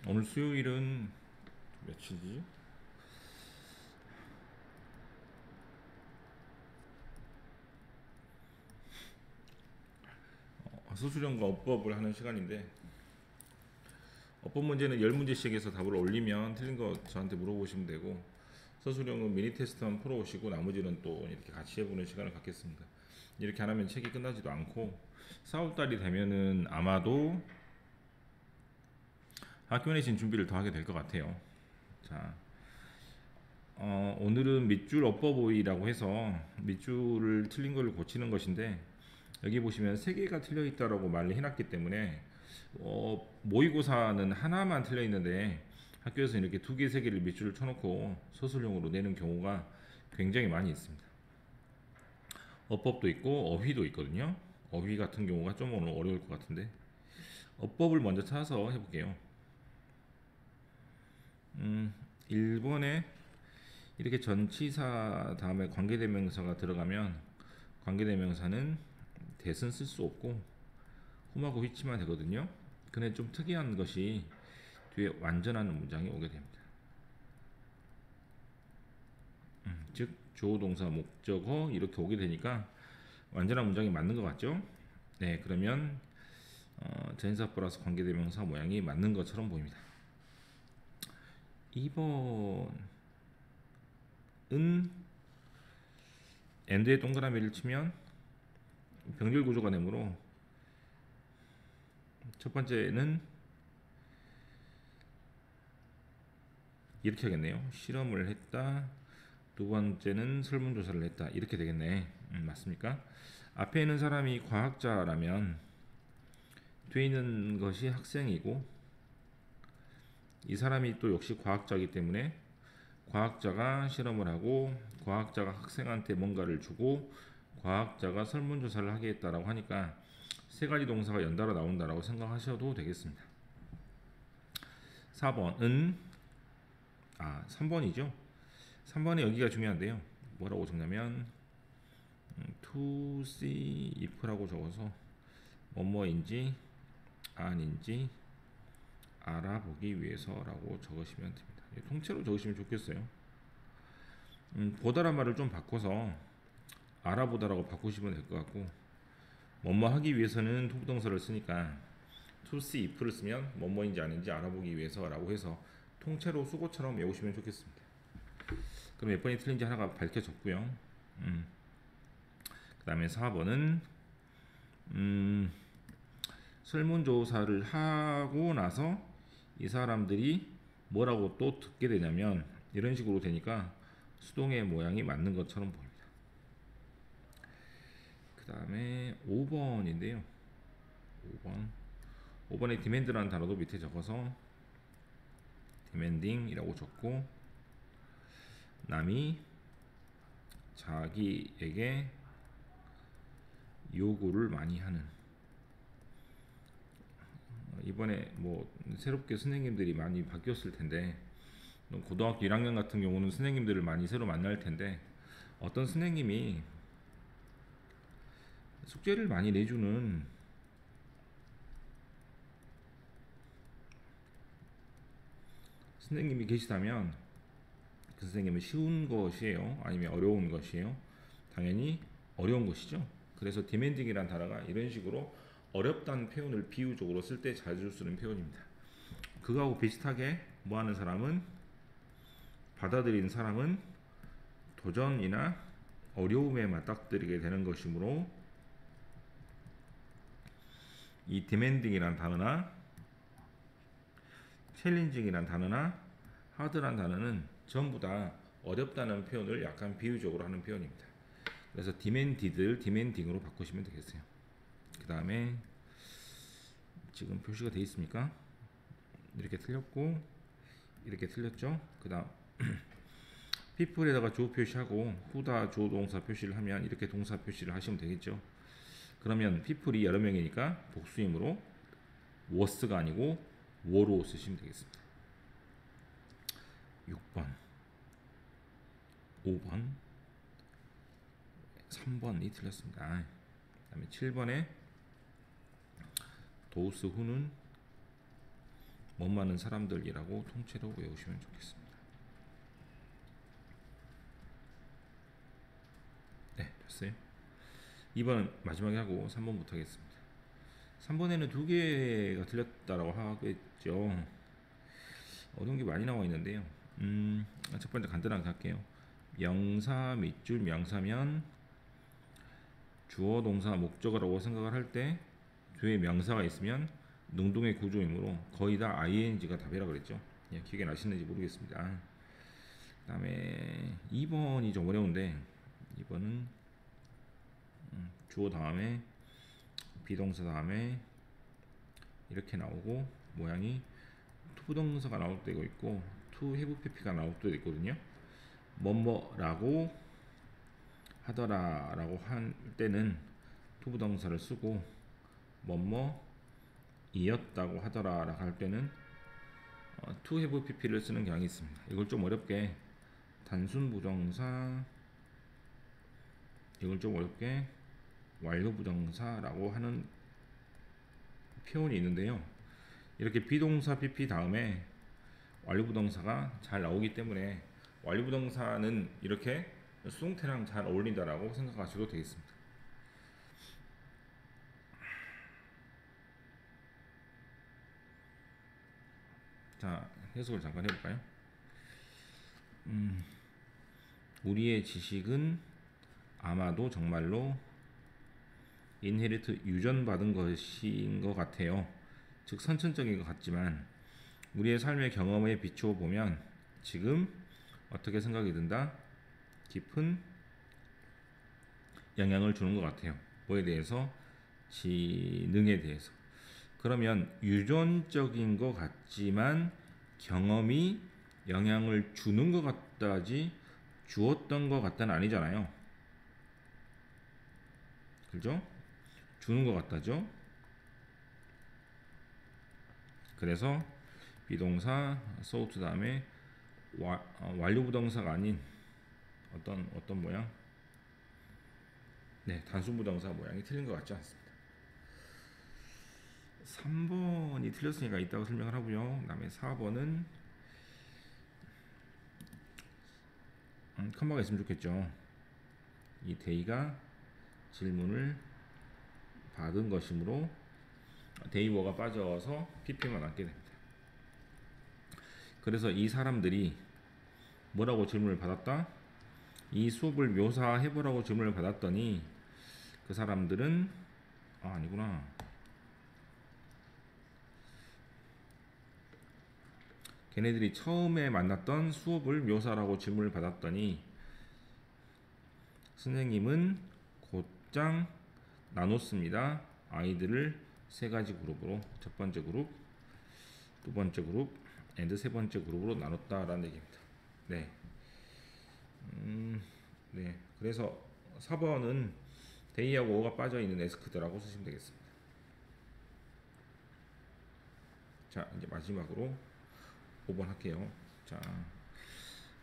오늘 수요일은 며칠이지? 수수령과 어법을 하는 시간인데 어법 문제는 10문제씩 해서 답을 올리면 틀린 거 저한테 물어보시면 되고 서술형은 미니 테스트만 풀어오시고 나머지는 또 이렇게 같이 해보는 시간을 갖겠습니다. 이렇게 안 하면 책이 끝나지도 않고 4월달이 되면은 아마도 학교 내신 준비를 더 하게 될 것 같아요. 자, 오늘은 밑줄 어법오이라고 해서 밑줄을 틀린 걸 고치는 것인데 여기 보시면 3개가 틀려 있다라고 말을 해놨기 때문에 모의고사는 하나만 틀려 있는데 학교에서 이렇게 2개, 3개를 밑줄을 쳐놓고 서술형으로 내는 경우가 굉장히 많이 있습니다. 어법도 있고 어휘도 있거든요. 어휘 같은 경우가 좀 오늘 어려울 것 같은데 어법을 먼저 찾아서 해볼게요. 1번에 이렇게 전치사 다음에 관계대명사가 들어가면 관계대명사는 대신 쓸 수 없고 홈하고 which만 되거든요. 근데 좀 특이한 것이 뒤에 완전한 문장이 오게 됩니다. 즉 주어 동사 목적어 이렇게 오게 되니까 완전한 문장이 맞는 것 같죠? 네, 그러면 전치사 플러스 관계대명사 모양이 맞는 것처럼 보입니다. 2번은 엔드에 동그라미를 치면 병렬 구조가 되므로 첫 번째는 이렇게 하겠네요. 실험을 했다. 두 번째는 설문조사를 했다. 이렇게 되겠네. 맞습니까? 앞에 있는 사람이 과학자라면 뒤에 있는 것이 학생이고 이 사람이 또 역시 과학자이기 때문에 과학자가 실험을 하고 과학자가 학생한테 뭔가를 주고 과학자가 설문조사를 하겠다라고 하니까 세 가지 동사가 연달아 나온다라고 생각하셔도 되겠습니다. 4번은 3번이죠. 3번에 여기가 중요한데요. 뭐라고 적냐면 to see if라고 적어서 뭐뭐인지 아닌지 알아보기 위해서라고 적으시면 됩니다. 통째로 적으시면 좋겠어요. 보다란 말을 좀 바꿔서 알아보다라고 바꾸시면 될 것 같고 뭐뭐 하기 위해서는 투부동사를 쓰니까 to see if를 쓰면 뭐뭐인지 아닌지 알아보기 위해서라고 해서 통째로 수고처럼 외우시면 좋겠습니다. 그럼 몇 번이 틀린지 하나가 밝혀졌고요. 그 다음에 4번은 설문조사를 하고 나서 이 사람들이 뭐라고 또 듣게 되냐면 이런 식으로 되니까 수동의 모양이 맞는 것처럼 보입니다. 그 다음에 5번인데요. 5번에 demand라는 단어도 밑에 적어서 demanding이라고 적고 남이 자기에게 요구를 많이 하는 이번에 뭐 새롭게 선생님들이 많이 바뀌었을 텐데 고등학교 1학년 같은 경우는 선생님들을 많이 새로 만날 텐데 어떤 선생님이 숙제를 많이 내주는 선생님이 계시다면 그 선생님은 쉬운 것이에요? 아니면 어려운 것이에요? 당연히 어려운 것이죠. 그래서 디맨딩이라는 단어가 이런 식으로 어렵다는 표현을 비유적으로 쓸 때 자주 쓰는 표현입니다. 그거하고 비슷하게 뭐 하는 사람은 받아들이는 사람은 도전이나 어려움에 맞닥뜨리게 되는 것이므로 이 디맨딩이라는 단어나 챌린징이라는 단어나 하드라는 단어는 전부 다 어렵다는 표현을 약간 비유적으로 하는 표현입니다. 그래서 디맨디들 디맨딩으로 바꾸시면 되겠어요. 그 다음에 지금 표시가 되어 있습니까? 이렇게 틀렸고 이렇게 틀렸죠. 그 다음 people에다가 주어 표시하고 후다 주어 동사 표시를 하면 이렇게 동사 표시를 하시면 되겠죠. 그러면 people이 여러 명이니까 복수이므로 was가 아니고 were로 쓰시면 되겠습니다. 6번 5번 3번이 틀렸습니다. 그 다음에 7번에 도우스 후는 못 많은 사람들이라고 통째로 외우시면 좋겠습니다. 네, 됐어요. 2번 마지막에 하고 3번부터 하겠습니다. 3번에는 두 개가 틀렸다라고 하겠죠. 어려운 게 많이 나와 있는데요. 첫 번째 간단하게 할게요. 명사 밑줄 명사면 주어 동사 목적어라고 생각을 할 때 뒤에 명사가 있으면 능동의 구조이므로 거의 다 ing가 답이라 그랬죠. 예, 기억이 나시는지 모르겠습니다. 그 다음에 2번이 좀 어려운데 2번은 주어 다음에 비동사 다음에 이렇게 나오고 모양이 투부동사가 나올 때가 있고 to have pp가 나올 때도 있거든요. 뭐뭐라고 하더라 라고 할 때는 투부동사를 쓰고 뭐뭐 이었다고 하더라 라고 할 때는 to have pp를 쓰는 경향이 있습니다. 이걸 좀 어렵게 단순 부정사, 이걸 좀 어렵게 완료 부정사라고 하는 표현이 있는데요. 이렇게 비동사 pp 다음에 완료 부동사가 잘 나오기 때문에 완료 부동사는 이렇게 수동태랑 잘 어울린다라고 생각하셔도 되겠습니다. 자, 해석을 잠깐 해볼까요? 우리의 지식은 아마도 정말로 인헤리트 유전받은 것인 것 같아요. 즉 선천적인 것 같지만 우리의 삶의 경험에 비추어 보면 지금 어떻게 생각이 든다? 깊은 영향을 주는 것 같아요. 뭐에 대해서? 지능에 대해서. 그러면 유전적인 것 같지만 경험이 영향을 주는 것 같다지 주었던 것 같다는 아니잖아요. 그죠? 주는 것 같다죠. 그래서 비동사 so 다음에 완료 부동사가 아닌 어떤 모양? 네, 단순 부동사 모양이 틀린 것 같지 않습니다. 3번이 틀렸으니까 이따가 설명을 하고요. 그 다음에 4번은 컴마가 있으면 좋겠죠. 이 데이가 질문을 받은 것이므로 데이워가 빠져서 pp만 남게 됩니다. 그래서 이 사람들이 뭐라고 질문을 받았다? 이 수업을 묘사해보라고 질문을 받았더니 그 사람들은 아니구나. 걔네들이 처음에 만났던 수업을 묘사라고 질문을 받았더니 선생님은 곧장 나눴습니다. 아이들을 세 가지 그룹으로 첫 번째 그룹, 두 번째 그룹, 세 번째 그룹으로 나눴다라는 얘기입니다. 네. 네. 그래서 4번은 데이하고 5가 빠져있는 에스크드라고 쓰시면 되겠습니다. 자, 이제 마지막으로 5번 할게요. 자,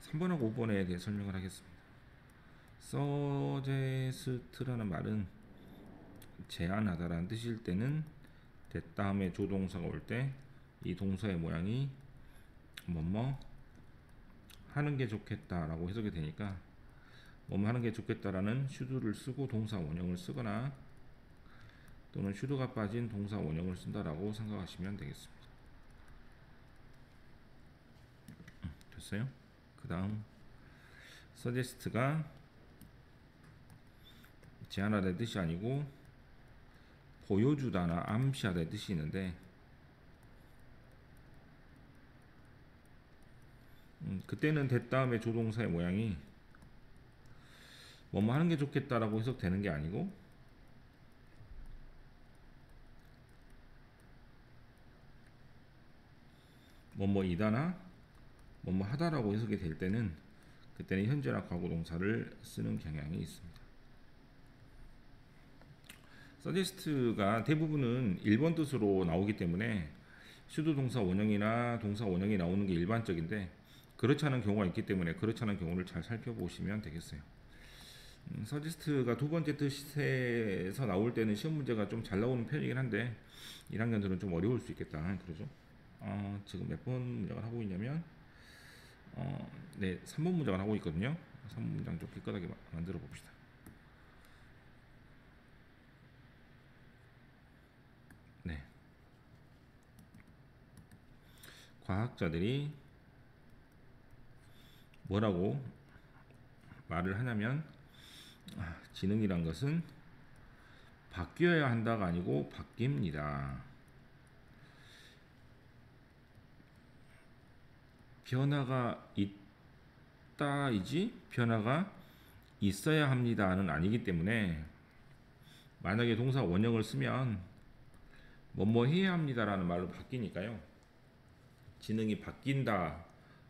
3번하고 5번에 대해 설명을 하겠습니다. 서제스트라는 말은 제안하다라는 뜻일 때는 that 다음에 조동사가 올 때 이 동사의 모양이 뭐뭐 하는 게 좋겠다라고 해석이 되니까 뭐뭐 하는 게 좋겠다라는 should를 쓰고 동사 원형을 쓰거나 또는 should가 빠진 동사 원형을 쓴다라고 생각하시면 되겠습니다. 됐어요? 그 다음 suggest가 제안하다의 뜻이 아니고 보여주다나 암시하다의 뜻이 있는데 그때는 that 다음에 조동사의 모양이 뭐뭐 하는 게 좋겠다라고 해석되는 게 아니고 뭐뭐이다나 뭐뭐 하다라고 해석이 될 때는 그때는 현재나 과거 동사를 쓰는 경향이 있습니다. suggest가 대부분은 1번 뜻으로 나오기 때문에 should 동사 원형이나 동사 원형이 나오는 게 일반적인데 그렇지 않은 경우가 있기 때문에 그렇지 않은 경우를 잘 살펴보시면 되겠어요. suggest가 두 번째 뜻에서 나올 때는 시험 문제가 좀 잘 나오는 편이긴 한데 1학년들은 좀 어려울 수 있겠다. 그러죠? 지금 몇 번 문장을 하고 있냐면 네, 3번 문장을 하고 있거든요. 3번 문장 좀 깨끗하게 만들어 봅시다. 네. 과학자들이 뭐라고 말을 하냐면 지능이란 것은 바뀌어야 한다가 아니고 바뀝니다. 변화가 있다이지 변화가 있어야 합니다는 아니기 때문에 만약에 동사 원형을 쓰면 뭐뭐 해야 합니다라는 말로 바뀌니까요. 지능이 바뀐다,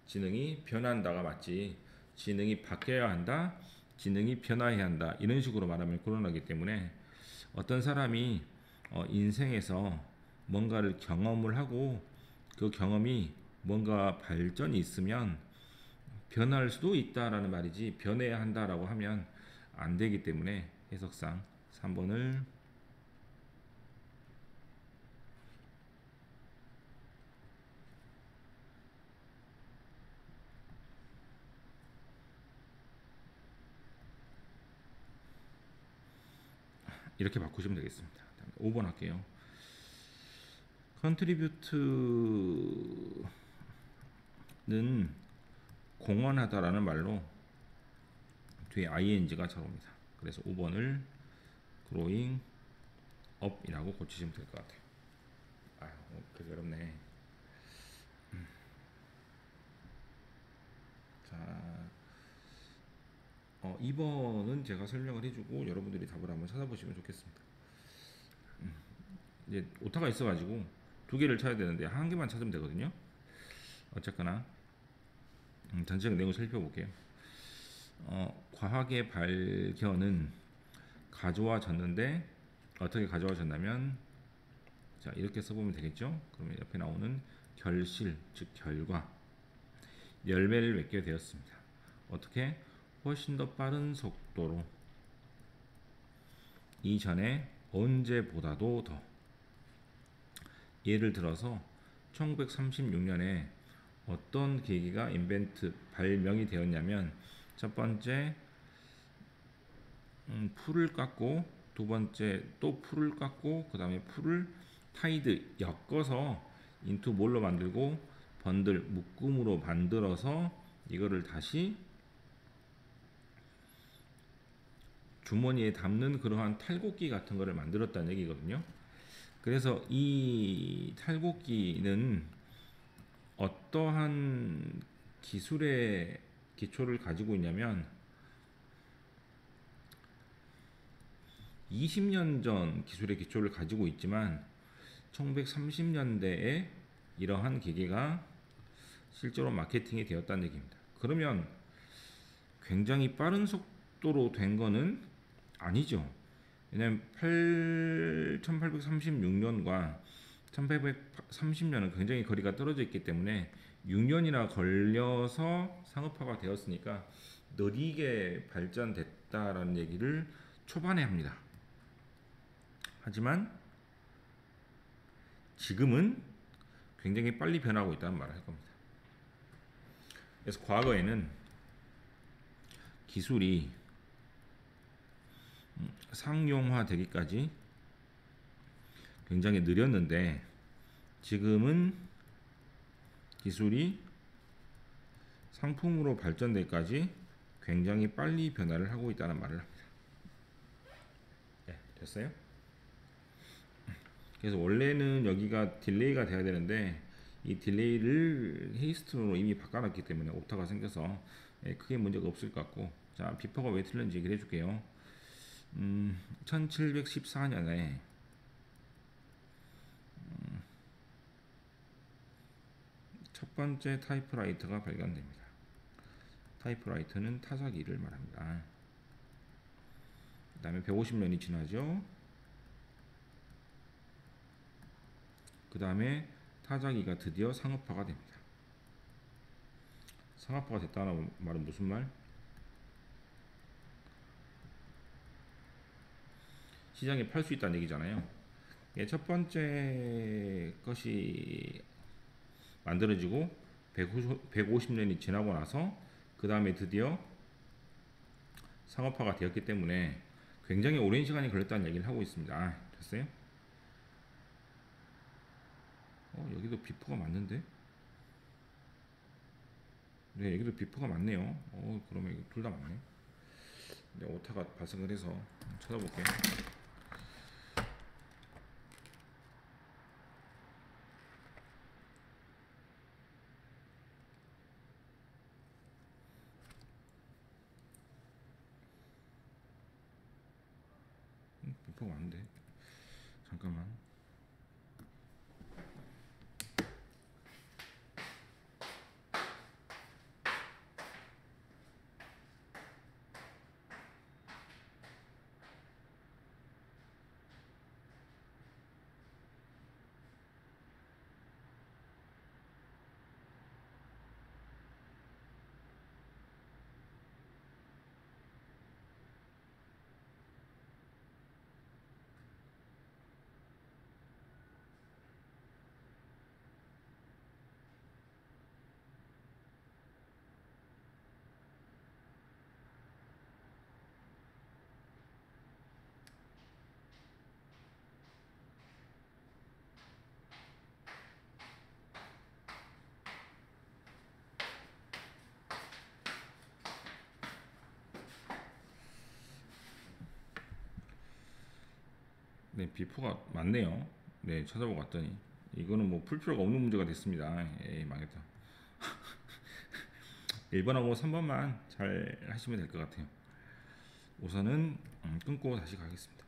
지능이 변한다가 맞지. 지능이 바뀌어야 한다, 지능이 변화해야 한다 이런 식으로 말하면 곤란하기 때문에 어떤 사람이 인생에서 뭔가를 경험을 하고 그 경험이 뭔가 발전이 있으면 변할 수도 있다라는 말이지 변해야 한다라고 하면 안 되기 때문에 해석상 3번을 이렇게 바꾸시면 되겠습니다. 5번 할게요. contribute는 공헌하다라는 말로 뒤에 ing가 잘 옵니다. 그래서 5번을 growing up이라고 고치시면 될 것 같아요. 그게 어렵네. 자, 2번은 제가 설명을 해주고 여러분들이 답을 한번 찾아보시면 좋겠습니다. 이제 오타가 있어가지고 두 개를 찾아야 되는데 한 개만 찾으면 되거든요. 어쨌거나 전체적 내용을 살펴볼게요. 과학의 발견은 가져와졌는데 어떻게 가져와졌냐면 자 이렇게 써보면 되겠죠. 그러면 옆에 나오는 결실 즉 결과 열매를 맺게 되었습니다. 어떻게? 훨씬 더 빠른 속도로 이전에 언제보다도 더. 예를 들어서 1936년에 어떤 계기가 발명이 되었냐면 첫 번째 풀을 깎고 두 번째 또 풀을 깎고 그 다음에 풀을 타이드 엮어서 인투 뭘로 만들고 번들 묶음으로 만들어서 이거를 다시 주머니에 담는 그러한 탈곡기 같은 거를 만들었다는 얘기거든요. 그래서 이 탈곡기는 어떠한 기술의 기초를 가지고 있냐면 20년 전 기술의 기초를 가지고 있지만 1930년대에 이러한 기계가 실제로 마케팅이 되었다는 얘기입니다. 그러면 굉장히 빠른 속도로 된 거는 아니죠. 왜냐하면 1836년과 1830년은 굉장히 거리가 떨어져 있기 때문에 6년이나 걸려서 상업화가 되었으니까 느리게 발전됐다라는 얘기를 초반에 합니다. 하지만 지금은 굉장히 빨리 변하고 있다는 말을 할 겁니다. 그래서 과거에는 기술이 상용화되기까지 굉장히 느렸는데 지금은 기술이 상품으로 발전되기까지 굉장히 빨리 변화를 하고 있다는 말을 합니다. 네, 됐어요? 그래서 원래는 여기가 딜레이가 돼야 되는데 이 딜레이를 헤이스트로 이미 바꿔놨기 때문에 오타가 생겨서 크게 문제가 없을 것 같고 자 비퍼가 왜 틀렸는지 얘기를 해줄게요. 1714년에 첫 번째 타이프라이터가 발견됩니다. 타이프라이터는 타자기를 말합니다. 그 다음에 150년이 지나죠. 그 다음에 타자기가 드디어 상업화가 됩니다. 상업화가 됐다는 말은 무슨 말? 시장에 팔 수 있다는 얘기잖아요. 첫 번째 것이 만들어지고 150년이 지나고 나서 그 다음에 드디어 상업화가 되었기 때문에 굉장히 오랜 시간이 걸렸다는 얘기를 하고 있습니다. 됐어요? 여기도 비포가 맞는데? 네, 여기도 비포가 맞네요. 그러면 둘 다 맞네. 네, 오타가 발생을 해서 찾아볼게요. 비포가 맞는데? 잠깐만. 네, 비포가 맞네요. 네, 찾아보고 왔더니 이거는 뭐 풀 필요가 없는 문제가 됐습니다. 에이, 망했다. 1번하고 3번만 잘 하시면 될 것 같아요. 우선은 끊고 다시 가겠습니다.